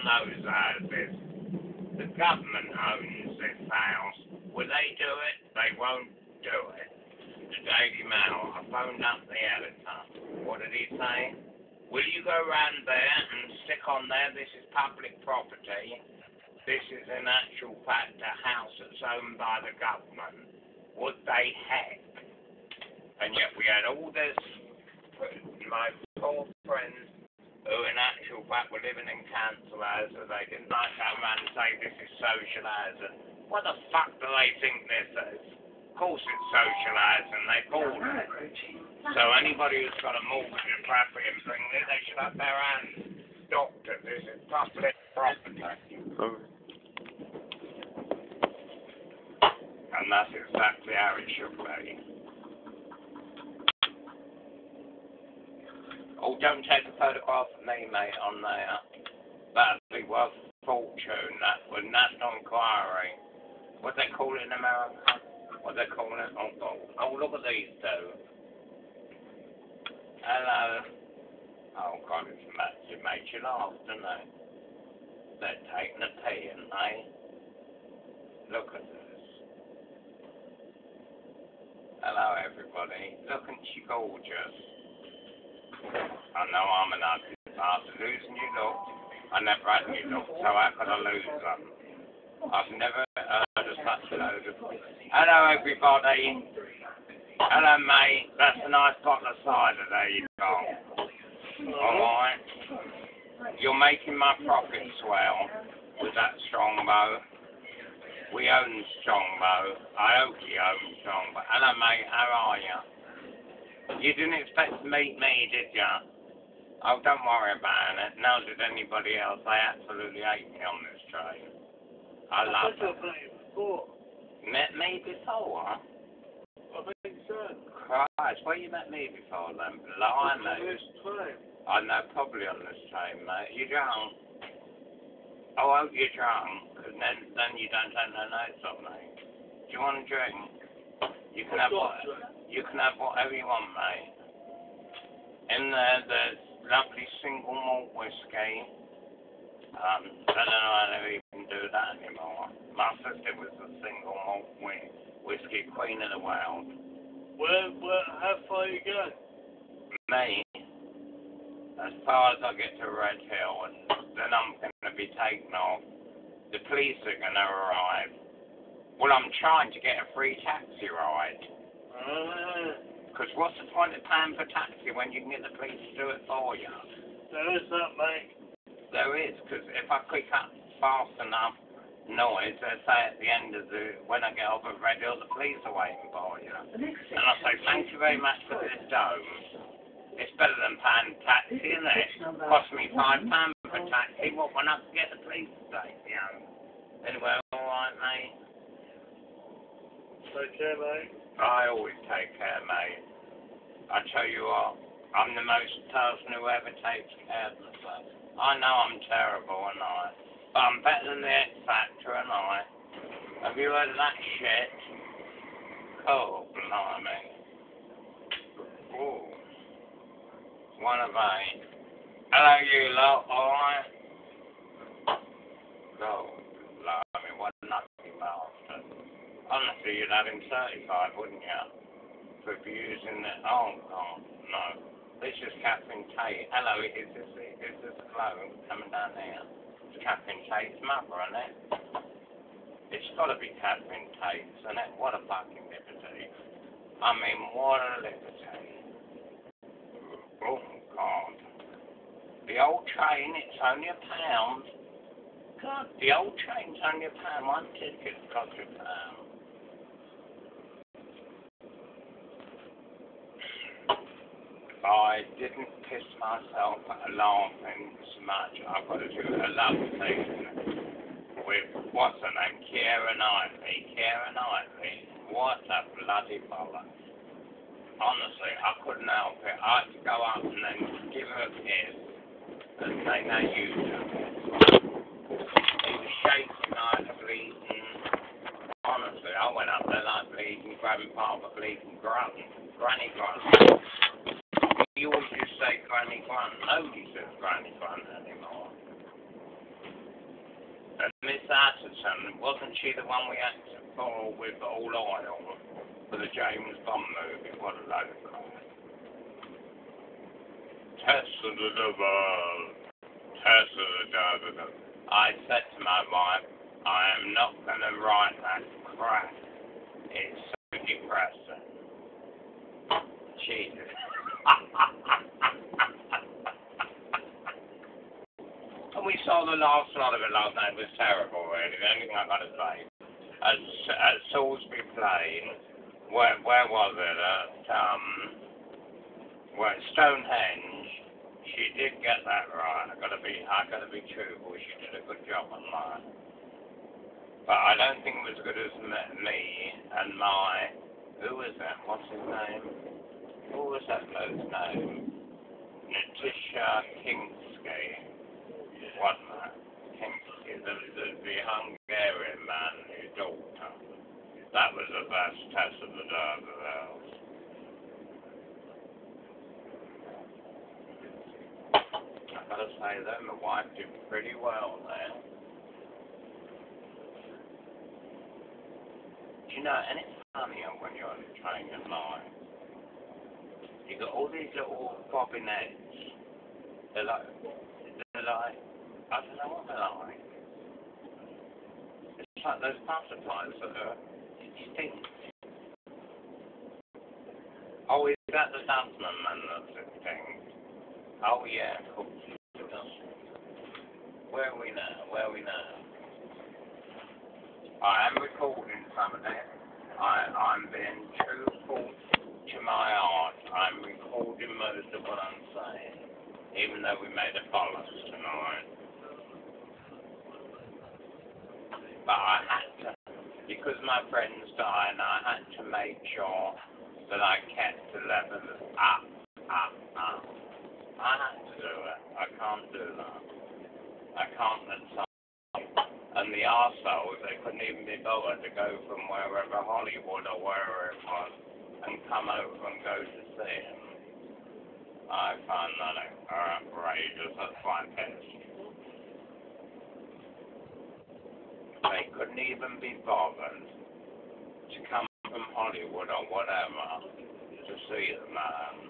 those houses. The government owns this house. Will they do it? They won't do it. The Daily Mail, I phoned up the editor. What did he say? Will you go round there and stick on there, this is public property. This is in actual fact a house that's owned by the government. Would they heck? And yet we had all this, my poor friends, who in actual fact were living in council houses, they didn't like to go around and say this is social housing. What the fuck do they think this is? Of course it's social housing, they call it. So anybody who's got a mortgage and property and bring it, they should have their hands. Doctor, this is public property. And that's exactly how it should be. Oh, don't take a photograph of me, mate, on there. That'd be worth a fortune. That with National Inquiry. What they call it in America? What they call it? Oh, look at these two. Hello. Oh, God, it makes you laugh, doesn't it? They're taking a pee, aren't they? Look at this. Hello, everybody. Look, she gorgeous. I know I'm an ugly bastard. Who's new look? I never had new look, so how could I lose them? I've never heard of such a load of... Hello, everybody. Hello, mate. That's a nice bottle of cider there you go. Alright. You're making my profit swell with that Strongbow. We own Strongbow. I hope you own Strongbow. Hello, mate. How are you? You didn't expect to meet me, did you? Oh, don't worry about it. Nor did anybody else. They absolutely hate me on this train. I love it. Met me before? I think so. Christ, where you met me before then? Blimey. I know, probably on this train, mate. You drunk? Oh, I hope you're drunk, because then you don't take no notes of me. Do you want a drink? You can have whatever you want, mate. In there, there's lovely single malt whiskey. I don't know how they even do that anymore. My sister was the single malt whiskey queen of the world. How far you go? Me, as far as I get to Red Hill, and then I'm going to be taken off. The police are going to arrive. Well, I'm trying to get a free taxi ride. Because what's the point of paying for taxi when you can get the police to do it for you? There is that, mate. There is, because if I click up fast enough noise, they say at the end of when I get off at Red Hill, the police are waiting for you. And I say, thank you very much for this dome. It's better than paying taxi, isn't it? Cost me £5 for taxi. What, when I can get the police to take me home? Anyway, alright, mate. Take care, mate. I always take care, mate. I tell you what, I'm the most person who ever takes care of myself. I know I'm terrible, and but I'm better than the X Factor, and Have you heard of that shit? Oh, blimey. Ooh. One of eight. Hello, you lot, alright? Oh, blimey, what a lucky bastard. Honestly, you'd have him certified, wouldn't you? For abusing the... Oh, God, no. This is Catherine Tate. Hello, is this Chloe coming down here? It's Catherine Tate's mother, isn't it? It's got to be Catherine Tate, isn't it? What a fucking liberty. I mean, what a liberty. Oh, God. The old train, it's only £1. God, the old train's only £1. One ticket costs £1. I didn't piss myself laughing so much. I've got to do a love scene with, what's her name, Keira Knightley. What a bloody bother. Honestly, I couldn't help it. I had to go up and then give her a kiss and say, now you do it. He was shaking like a bleeding. Honestly, I went up there like bleeding grandpa, but bleeding granny grunt. You always just say Granny Grunt. Nobody says Granny Grunt anymore. Miss Atherton, wasn't she the one we acted for with All Oil for the James Bond movie? What a load of crap. Tessa the world. Tessa the I said to my wife, I am not going to write that crap. It's so depressing. Jesus. And we saw the last lot of it last night. It was terrible, really. The only thing I got to say, at Salisbury Plain, where was it? Stonehenge. She did get that right. I gotta be truthful. She did a good job on that. But I don't think it was as good as me and my. Who was that? What's his name? What was that bloke's name? Natisha Kingsky. Wasn't that? Kingsky. The Hungarian man, his daughter. That was the best test of the D'Urbervilles. I've got to say though, my wife did pretty well there. You know, and it's funny when you're on the train at night. You got all these little bobbinettes. They're like, I don't know what they're like. It's like those butterflies that are distinct. Oh, is that the dustman man that's distinct? Oh yeah, of course. Where are we now? I am recording some of it. I'm being truthful to my art. I'm recording most of what I'm saying, even though we made a bollocks tonight. But I had to, because my friends died, I had to make sure that I kept the levels up. I had to do it. I can't do that. I can't let some. And the arseholes, they couldn't even be bothered to go from wherever, Hollywood or wherever it was, and come over and go to see him. I find that outrageous. That's why I'm pissed. They couldn't even be bothered to come from Hollywood or whatever to see the man,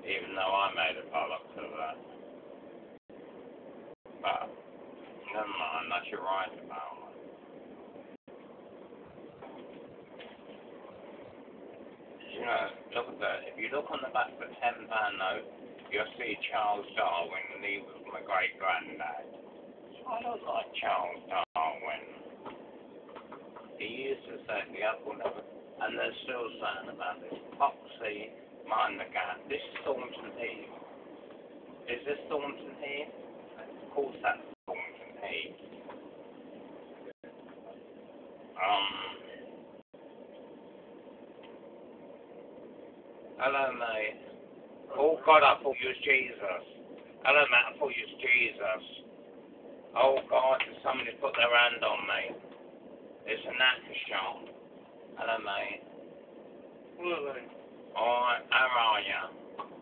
even though I made a bollocks of that. But never mind, that's you're right about it. You know, look at that. If you look on the back of the £10 note, you'll see Charles Darwin, and he was my great-granddad. I don't like Charles Darwin. He used to say the apple never, and they're still saying about this. Foxy, mind the gap. This is Thornton Heath. Is this Thornton Heath? Of course that's Thornton Heath. Hello, mate. Oh, God, I thought you was Jesus. Hello, mate, I thought you was Jesus. Oh, God, did somebody put their hand on me? It's a knacker shop. Hello, mate. Really? Alright, how are you?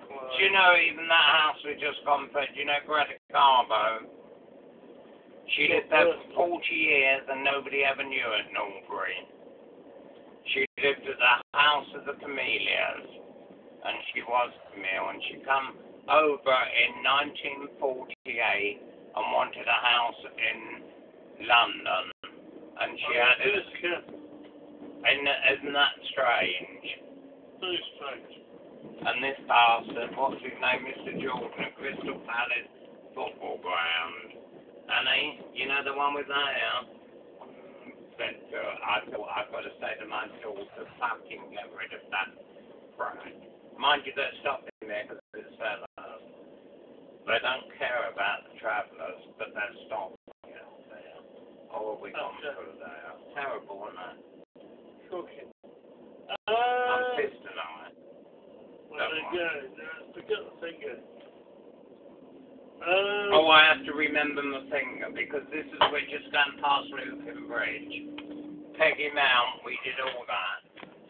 Well, Do you know even that house we just gone for? Do you know Greta Garbo? She lived there for 40 years and nobody ever knew it in Albury. She lived at the House of the Camellias, and she was a Camille, and she come over in 1948 and wanted a house in London, and she had it. Isn't that strange? Very strange. And this bastard, what's his name, Mr. Jordan, at Crystal Palace football ground. And you know the one with that hair? Said I thought I've got to say to my daughter, fucking get rid of that crap. Mind you, they're stopping there because it's sellers. They don't care about the travellers, but they're stopping out there. Oh, we gone through there. Terrible, isn't it? Shocking. I'm pissed tonight. Well, there you go. Forget the finger. Oh, I have to remember my finger because this is we're just going past Lupin Bridge. Peggy Mount, we did all that.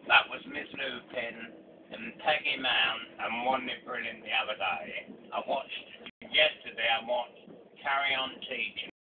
That was Miss Lupin and Peggy Mount, and wasn't it brilliant the other day? Yesterday I watched Carry On Teaching.